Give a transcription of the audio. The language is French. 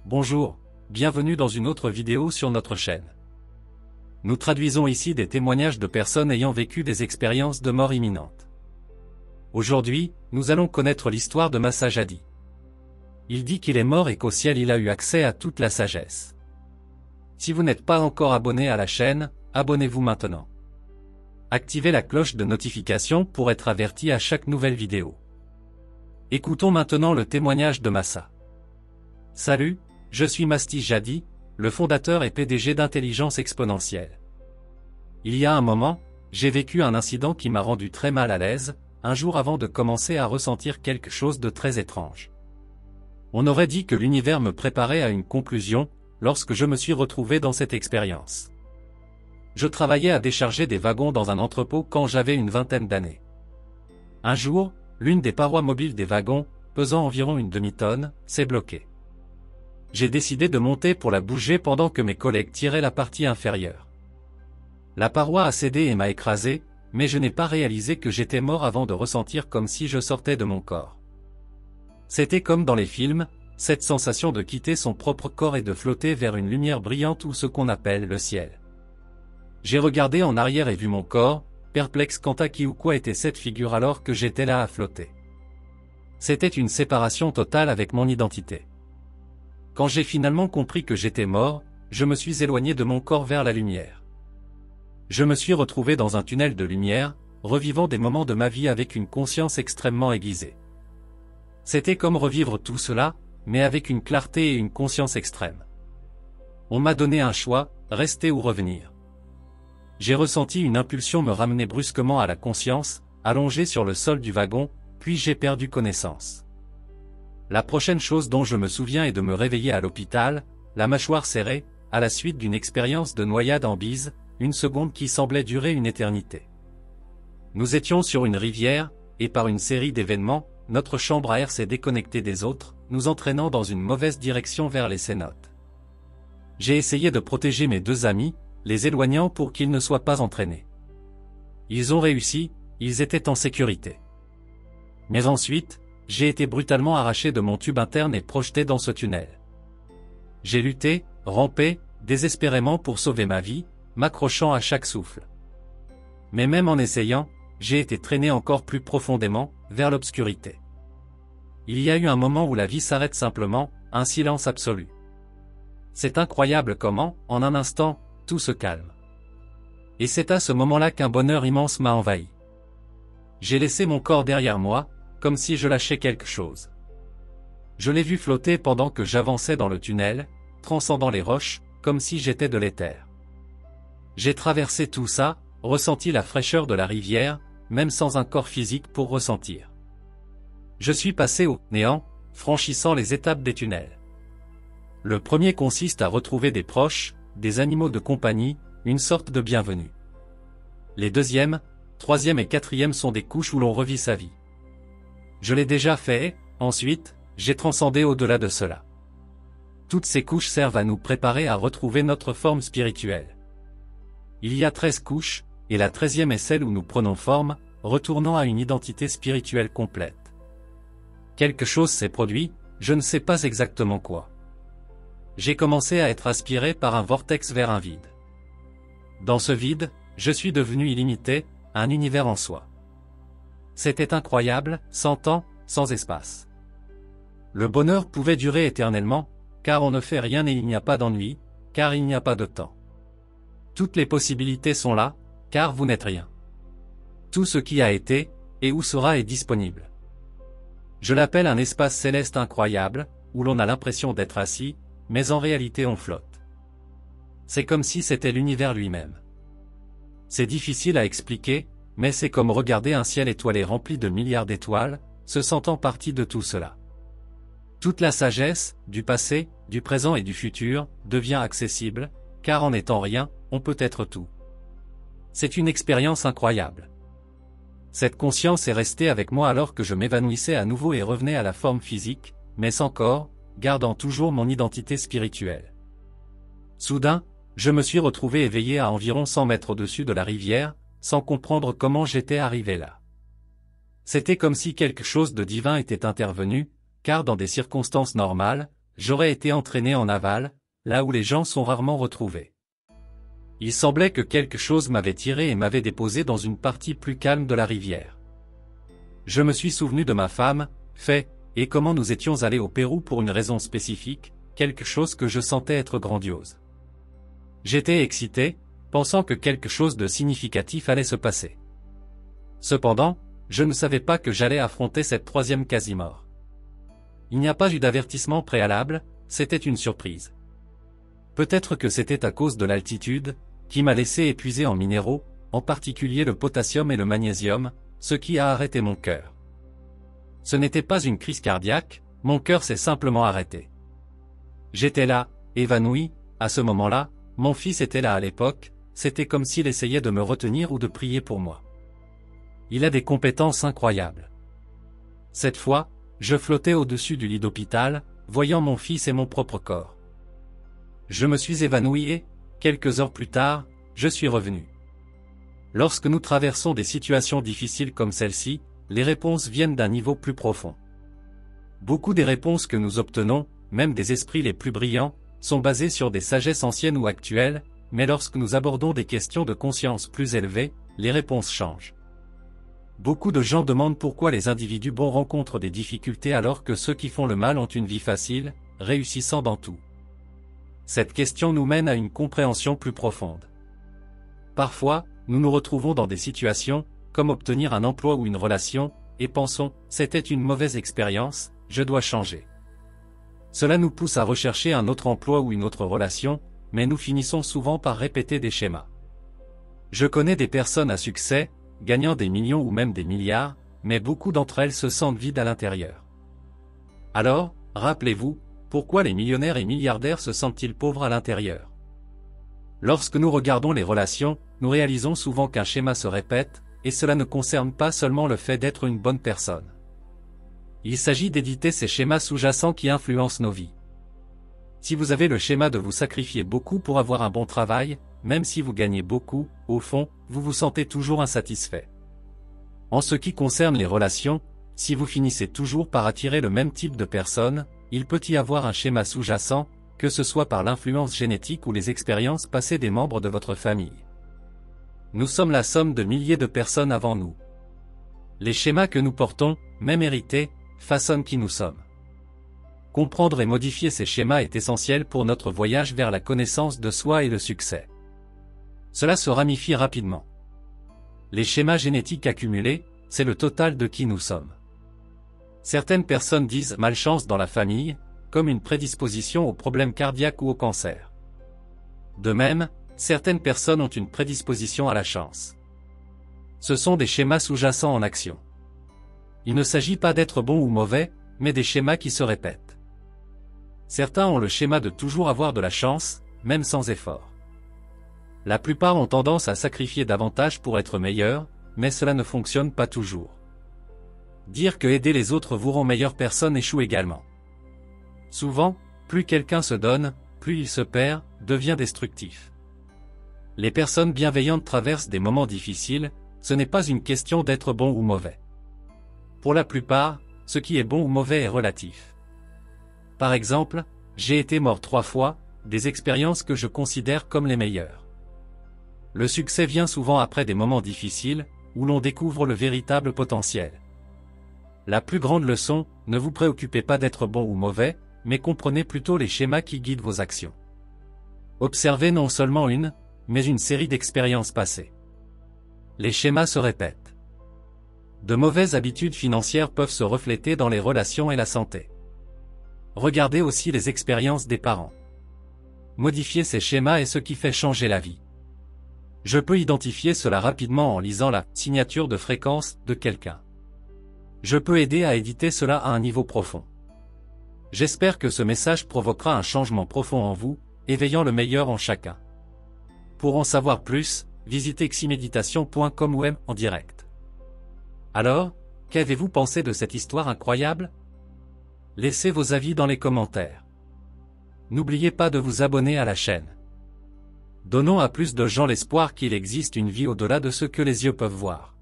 Bonjour, bienvenue dans une autre vidéo sur notre chaîne. Nous traduisons ici des témoignages de personnes ayant vécu des expériences de mort imminente. Aujourd'hui, nous allons connaître l'histoire de Massa Jadi. Il dit qu'il est mort et qu'au ciel il a eu accès à toute la sagesse. Si vous n'êtes pas encore abonné à la chaîne, abonnez-vous maintenant. Activez la cloche de notification pour être averti à chaque nouvelle vidéo. Écoutons maintenant le témoignage de Massa. Salut, je suis Masti Jadi, le fondateur et PDG d'Intelligence Exponentielle. Il y a un moment, j'ai vécu un incident qui m'a rendu très mal à l'aise, un jour avant de commencer à ressentir quelque chose de très étrange. On aurait dit que l'univers me préparait à une conclusion, lorsque je me suis retrouvé dans cette expérience. Je travaillais à décharger des wagons dans un entrepôt quand j'avais une vingtaine d'années. Un jour, l'une des parois mobiles des wagons, pesant environ une demi-tonne, s'est bloquée. J'ai décidé de monter pour la bouger pendant que mes collègues tiraient la partie inférieure. La paroi a cédé et m'a écrasé, mais je n'ai pas réalisé que j'étais mort avant de ressentir comme si je sortais de mon corps. C'était comme dans les films, cette sensation de quitter son propre corps et de flotter vers une lumière brillante ou ce qu'on appelle le ciel. J'ai regardé en arrière et vu mon corps, perplexe quant à qui ou quoi était cette figure alors que j'étais là à flotter. C'était une séparation totale avec mon identité. Quand j'ai finalement compris que j'étais mort, je me suis éloigné de mon corps vers la lumière. Je me suis retrouvé dans un tunnel de lumière, revivant des moments de ma vie avec une conscience extrêmement aiguisée. C'était comme revivre tout cela, mais avec une clarté et une conscience extrême. On m'a donné un choix, rester ou revenir. J'ai ressenti une impulsion me ramener brusquement à la conscience, allongé sur le sol du wagon, puis j'ai perdu connaissance. La prochaine chose dont je me souviens est de me réveiller à l'hôpital, la mâchoire serrée, à la suite d'une expérience de noyade en bise, une seconde qui semblait durer une éternité. Nous étions sur une rivière, et par une série d'événements, notre chambre à air s'est déconnectée des autres, nous entraînant dans une mauvaise direction vers les cénotes. J'ai essayé de protéger mes deux amis, les éloignant pour qu'ils ne soient pas entraînés. Ils ont réussi, ils étaient en sécurité. Mais ensuite, j'ai été brutalement arraché de mon tube interne et projeté dans ce tunnel. J'ai lutté, rampé, désespérément pour sauver ma vie, m'accrochant à chaque souffle. Mais même en essayant, j'ai été traîné encore plus profondément, vers l'obscurité. Il y a eu un moment où la vie s'arrête simplement, un silence absolu. C'est incroyable comment, en un instant, tout se calme. Et c'est à ce moment-là qu'un bonheur immense m'a envahi. J'ai laissé mon corps derrière moi, comme si je lâchais quelque chose. Je l'ai vu flotter pendant que j'avançais dans le tunnel, transcendant les roches, comme si j'étais de l'éther. J'ai traversé tout ça, ressenti la fraîcheur de la rivière, même sans un corps physique pour ressentir. Je suis passé au néant, franchissant les étapes des tunnels. Le premier consiste à retrouver des proches, des animaux de compagnie, une sorte de bienvenue. Les deuxième, troisième et quatrième sont des couches où l'on revit sa vie. Je l'ai déjà fait, ensuite, j'ai transcendé au-delà de cela. Toutes ces couches servent à nous préparer à retrouver notre forme spirituelle. Il y a 13 couches, et la 13e est celle où nous prenons forme, retournant à une identité spirituelle complète. Quelque chose s'est produit, je ne sais pas exactement quoi. J'ai commencé à être aspiré par un vortex vers un vide. Dans ce vide, je suis devenu illimité, un univers en soi. C'était incroyable, sans temps, sans espace. Le bonheur pouvait durer éternellement, car on ne fait rien et il n'y a pas d'ennui, car il n'y a pas de temps. Toutes les possibilités sont là, car vous n'êtes rien. Tout ce qui a été, et où sera est disponible. Je l'appelle un espace céleste incroyable, où l'on a l'impression d'être assis, mais en réalité on flotte. C'est comme si c'était l'univers lui-même. C'est difficile à expliquer, mais c'est comme regarder un ciel étoilé rempli de milliards d'étoiles, se sentant partie de tout cela. Toute la sagesse, du passé, du présent et du futur, devient accessible, car en n'étant rien, on peut être tout. C'est une expérience incroyable. Cette conscience est restée avec moi alors que je m'évanouissais à nouveau et revenais à la forme physique, mais sans corps, gardant toujours mon identité spirituelle. Soudain, je me suis retrouvé éveillé à environ 100 mètres au-dessus de la rivière, sans comprendre comment j'étais arrivé là. C'était comme si quelque chose de divin était intervenu, car dans des circonstances normales, j'aurais été entraîné en aval, là où les gens sont rarement retrouvés. Il semblait que quelque chose m'avait tiré et m'avait déposé dans une partie plus calme de la rivière. Je me suis souvenu de ma femme, et comment nous étions allés au Pérou pour une raison spécifique, quelque chose que je sentais être grandiose. J'étais excité, pensant que quelque chose de significatif allait se passer. Cependant, je ne savais pas que j'allais affronter cette troisième quasi-mort. Il n'y a pas eu d'avertissement préalable, c'était une surprise. Peut-être que c'était à cause de l'altitude, qui m'a laissé épuisé en minéraux, en particulier le potassium et le magnésium, ce qui a arrêté mon cœur. Ce n'était pas une crise cardiaque, mon cœur s'est simplement arrêté. J'étais là, évanoui, à ce moment-là, mon fils était là à l'époque, c'était comme s'il essayait de me retenir ou de prier pour moi. Il a des compétences incroyables. Cette fois, je flottais au-dessus du lit d'hôpital, voyant mon fils et mon propre corps. Je me suis évanoui et, quelques heures plus tard, je suis revenu. Lorsque nous traversons des situations difficiles comme celle-ci, les réponses viennent d'un niveau plus profond. Beaucoup des réponses que nous obtenons, même des esprits les plus brillants, sont basées sur des sagesses anciennes ou actuelles, mais lorsque nous abordons des questions de conscience plus élevées, les réponses changent. Beaucoup de gens demandent pourquoi les individus bons rencontrent des difficultés alors que ceux qui font le mal ont une vie facile, réussissant dans tout. Cette question nous mène à une compréhension plus profonde. Parfois, nous nous retrouvons dans des situations, comme obtenir un emploi ou une relation, et pensons, c'était une mauvaise expérience, je dois changer. Cela nous pousse à rechercher un autre emploi ou une autre relation, mais nous finissons souvent par répéter des schémas. Je connais des personnes à succès, gagnant des millions ou même des milliards, mais beaucoup d'entre elles se sentent vides à l'intérieur. Alors, rappelez-vous, pourquoi les millionnaires et milliardaires se sentent-ils pauvres à l'intérieur? Lorsque nous regardons les relations, nous réalisons souvent qu'un schéma se répète, et cela ne concerne pas seulement le fait d'être une bonne personne. Il s'agit d'éditer ces schémas sous-jacents qui influencent nos vies. Si vous avez le schéma de vous sacrifier beaucoup pour avoir un bon travail, même si vous gagnez beaucoup, au fond, vous vous sentez toujours insatisfait. En ce qui concerne les relations, si vous finissez toujours par attirer le même type de personnes, il peut y avoir un schéma sous-jacent, que ce soit par l'influence génétique ou les expériences passées des membres de votre famille. Nous sommes la somme de milliers de personnes avant nous. Les schémas que nous portons, même hérités, façonnent qui nous sommes. Comprendre et modifier ces schémas est essentiel pour notre voyage vers la connaissance de soi et le succès. Cela se ramifie rapidement. Les schémas génétiques accumulés, c'est le total de qui nous sommes. Certaines personnes disent malchance dans la famille, comme une prédisposition aux problèmes cardiaques ou au cancer. De même, certaines personnes ont une prédisposition à la chance. Ce sont des schémas sous-jacents en action. Il ne s'agit pas d'être bon ou mauvais, mais des schémas qui se répètent. Certains ont le schéma de toujours avoir de la chance, même sans effort. La plupart ont tendance à sacrifier davantage pour être meilleurs, mais cela ne fonctionne pas toujours. Dire que aider les autres vous rend meilleure personne échoue également. Souvent, plus quelqu'un se donne, plus il se perd, devient destructif. Les personnes bienveillantes traversent des moments difficiles, ce n'est pas une question d'être bon ou mauvais. Pour la plupart, ce qui est bon ou mauvais est relatif. Par exemple, j'ai été mort 3 fois, des expériences que je considère comme les meilleures. Le succès vient souvent après des moments difficiles, où l'on découvre le véritable potentiel. La plus grande leçon, ne vous préoccupez pas d'être bon ou mauvais, mais comprenez plutôt les schémas qui guident vos actions. Observez non seulement une, mais une série d'expériences passées. Les schémas se répètent. De mauvaises habitudes financières peuvent se refléter dans les relations et la santé. Regardez aussi les expériences des parents. Modifier ces schémas est ce qui fait changer la vie. Je peux identifier cela rapidement en lisant la signature de fréquence de quelqu'un. Je peux aider à éditer cela à un niveau profond. J'espère que ce message provoquera un changement profond en vous, éveillant le meilleur en chacun. Pour en savoir plus, visitez ximeditation.com ou en direct. Alors, qu'avez-vous pensé de cette histoire incroyable? Laissez vos avis dans les commentaires. N'oubliez pas de vous abonner à la chaîne. Donnons à plus de gens l'espoir qu'il existe une vie au-delà de ce que les yeux peuvent voir.